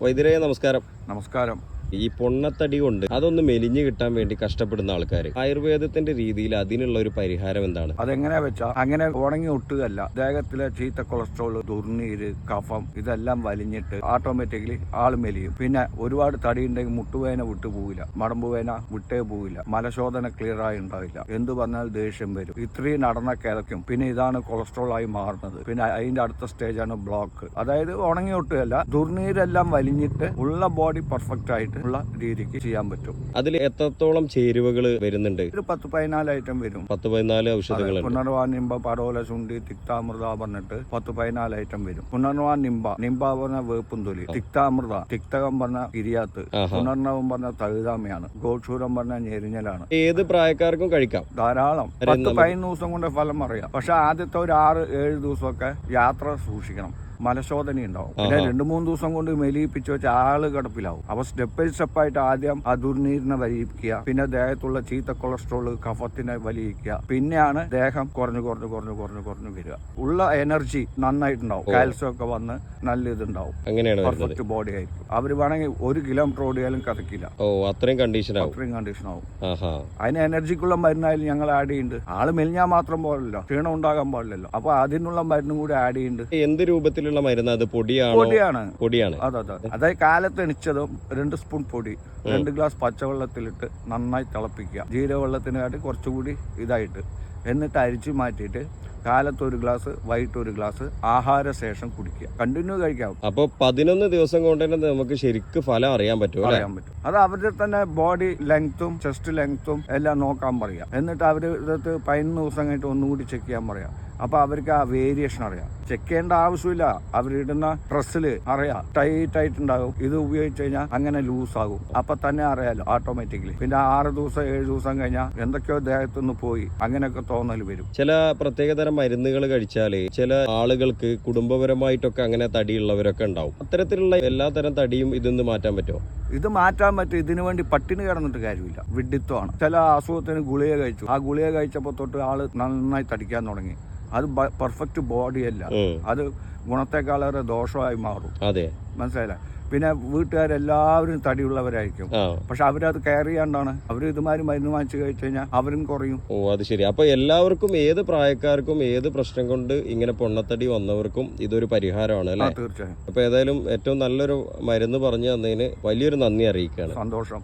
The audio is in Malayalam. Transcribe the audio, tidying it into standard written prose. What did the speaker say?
വൈദ്യരെ നമസ്കാരം. നമസ്കാരം. ഈ പൊണ്ണത്തടി കൊണ്ട് അതൊന്ന് മെലിഞ്ഞു കിട്ടാൻ വേണ്ടി കഷ്ടപ്പെടുന്ന ആൾക്കാർ ആയുർവേദത്തിന്റെ രീതിയിൽ അതിനുള്ള ഒരു പരിഹാരം എന്താണ്? അതെങ്ങനെയാ വെച്ചാ അങ്ങനെ ഉണങ്ങി ഒട്ടുകയല്ല, ദേഹത്തിലെ ചീത്ത കൊളസ്ട്രോൾ, ദുർനീര്, കഫം ഇതെല്ലാം വലിഞ്ഞിട്ട് ഓട്ടോമാറ്റിക്കലി ആള് മെലിയും. പിന്നെ ഒരുപാട് തടി ഉണ്ടെങ്കിൽ മുട്ടുവേന വിട്ടുപോകില്ല, മടമ്പുവേന വിട്ടേ പോകില്ല, മലശോധന ക്ലിയർ ആയി ഉണ്ടാവില്ല, എന്ത് പറഞ്ഞാൽ ദേഷ്യം വരും, ഇത്രയും നടന്ന കിതയ്ക്കും. പിന്നെ ഇതാണ് കൊളസ്ട്രോൾ ആയി മാറുന്നത്. പിന്നെ അതിന്റെ അടുത്ത സ്റ്റേജാണ് ബ്ലോക്ക്. അതായത് ഉണങ്ങി ഒട്ടുകയല്ല, ദുർനീരെല്ലാം വലിഞ്ഞിട്ട് ഉള്ള ബോഡി പെർഫെക്റ്റ് ആയിട്ട് ഉള്ള രീതിക്ക് ചെയ്യാൻ പറ്റും. അതിൽ എത്രത്തോളം ചേരുവകൾ വരുന്നുണ്ട്? ഒരു 10-14 ഐറ്റം വരും. 10-14 ഔഷധങ്ങൾ. പുനർവാൻ നിമ്പ, പടോല, ശുണ്ടി, തിക്താമൃത പറഞ്ഞിട്ട് 10-14 ഐറ്റം വരും. പുനർവാൻ നിമ്പ പറഞ്ഞ വേപ്പും തൊലി, തിക്താമൃത, തിക്തകം പറഞ്ഞ ഇരിയാത്ത്, പുനർണവം പറഞ്ഞ തഴുതാമയാണ്, ഗോക്ഷൂരം പറഞ്ഞ ഞെരിഞ്ഞലാണ്. ഏത് പ്രായക്കാർക്കും കഴിക്കാം, ധാരാളം. 10-15 ദിവസം കൊണ്ട് ഫലം അറിയാം. പക്ഷെ ആദ്യത്തെ ഒരു 6-7 ദിവസമൊക്കെ യാത്ര സൂക്ഷിക്കണം, മലശോധന ഉണ്ടാവും. പിന്നെ 2-3 ദിവസം കൊണ്ട് മെലിയിപ്പിച്ച് വെച്ച ആള് കിടപ്പിലാവും. അപ്പൊ സ്റ്റെപ്പ് ബൈ സ്റ്റെപ്പായിട്ട് ആദ്യം ആ ദുർനീരിനെ വലിയിക്കുക, പിന്നെ ദേഹത്തുള്ള ചീത്ത കൊളസ്ട്രോള്, കഫത്തിനെ വലിയിക്കുക, പിന്നെയാണ് ദേഹം കുറഞ്ഞു വരിക. ഉള്ള എനർജി നന്നായിട്ടുണ്ടാവും, കാൽസ്യം ഒക്കെ വന്ന് നല്ല ഇതുണ്ടാവും, പെർഫെക്റ്റ് ബോഡി ആയിരിക്കും. അവര് വേണമെങ്കിൽ 1 കിലോമീറ്റർ ഓടിയാലും കഥക്കില്ല. അത്രയും കണ്ടീഷൻ ആവും. അതിന് എനർജിക്കുള്ള മരുന്നായാലും ഞങ്ങൾ ആഡ് ചെയ്യുന്നുണ്ട്. ആള് മെലിഞ്ഞാൽ മാത്രം പോലല്ലോ, ക്ഷീണം ഉണ്ടാകാൻ പാടില്ലല്ലോ. അപ്പൊ അതിനുള്ള മരുന്നും കൂടി ആഡ് ചെയ്യുന്നുണ്ട്. എന്ത് രൂപത്തിൽ മരുന്ന്? അത് പൊടിയാണ്. അതായത് കാലത്ത് എണിച്ചതും 2 സ്പൂൺ പൊടി 2 ഗ്ലാസ് പച്ചവെള്ളത്തിലിട്ട് നന്നായി തിളപ്പിക്കുക, ജീരകവെള്ളത്തിനായിട്ട് കുറച്ചുകൂടി ഇതായിട്ട്, എന്നിട്ട് അരിച്ചു മാറ്റിയിട്ട് കാലത്ത് 1 ഗ്ലാസ്, വൈകിട്ട് 1 ഗ്ലാസ് ആഹാര ശേഷം കുടിക്കുക. കണ്ടിന്യൂ കഴിക്കാം. അപ്പൊ 11 ദിവസം കൊണ്ട് തന്നെ നമുക്ക് ശരിക്കും ഫലം അറിയാൻ പറ്റും. അത് അവരുടെ തന്നെ ബോഡി ലെങ്ത്തും ചെസ്റ്റ് ലെങ്ത്തും എല്ലാം നോക്കാൻ പറയാം. എന്നിട്ട് അവര് 15 ദിവസം കഴിഞ്ഞിട്ട് ഒന്നുകൂടി ചെക്ക് ചെയ്യാൻ പറയാം. അപ്പൊ അവർക്ക് ആ വേരിയേഷൻ അറിയാം. ചെക്ക് ചെയ്യേണ്ട ആവശ്യമില്ല, അവരിടുന്ന ഡ്രസ്സില് അറിയാം ടൈറ്റ് ആയിട്ടുണ്ടാകും. ഇത് ഉപയോഗിച്ച് കഴിഞ്ഞാൽ അങ്ങനെ ലൂസ് ആകും. അപ്പൊ തന്നെ അറിയാലോ ഓട്ടോമാറ്റിക്കലി. പിന്നെ 6 ദിവസം 7 ദിവസം കഴിഞ്ഞാൽ എന്തൊക്കെയോ ദേഹത്തുനിന്ന് പോയി അങ്ങനെയൊക്കെ തോന്നൽ വരും. ചില പ്രത്യേകതരം മരുന്നുകൾ കഴിച്ചാല് ചില ആളുകൾക്ക് കുടുംബപരമായിട്ടൊക്കെ അങ്ങനെ തടിയുള്ളവരൊക്കെ ഉണ്ടാവും. അത്തരത്തിലുള്ള എല്ലാ തരം തടിയും ഇതൊന്ന് മാറ്റാൻ പറ്റുമോ? ഇത് മാറ്റാൻ പറ്റും. ഇതിനു വേണ്ടി പട്ടിണി കിടന്നിട്ട് കാര്യമില്ല, വിഡിത്വമാണ്. ചില അസുഖത്തിന് ഗുളിക കഴിച്ചു, ആ ഗുളിക കഴിച്ചപ്പോ തൊട്ട് ആള് നന്നായി തടിക്കാൻ തുടങ്ങി. അത് പെർഫെക്റ്റ് ബോഡിയല്ല, അത് ഗുണത്തെക്കാളേറെ ദോഷമായി മാറും. മനസ്സിലായില്ല? പിന്നെ വീട്ടുകാരെല്ലാവരും തടിയുള്ളവരായിരിക്കും, പക്ഷെ അവരത് കെയർ ചെയ്യാണ്ടാണ് അവർ ഇതുമാതിരി മരുന്ന് വാങ്ങിച്ചു കഴിച്ചു കഴിഞ്ഞാൽ അവരും കുറയും. അത് ശരി. അപ്പൊ എല്ലാവർക്കും, ഏത് പ്രായക്കാർക്കും, ഏത് പ്രശ്നം കൊണ്ട് ഇങ്ങനെ പൊണ്ണത്തടി വന്നവർക്കും ഇതൊരു പരിഹാരമാണ് അല്ലേ? തീർച്ചയായും. അപ്പൊ ഏതായാലും ഏറ്റവും നല്ലൊരു മരുന്ന് പറഞ്ഞു തന്നതിന് വലിയൊരു നന്ദി അറിയിക്കുകയാണ്. സന്തോഷം.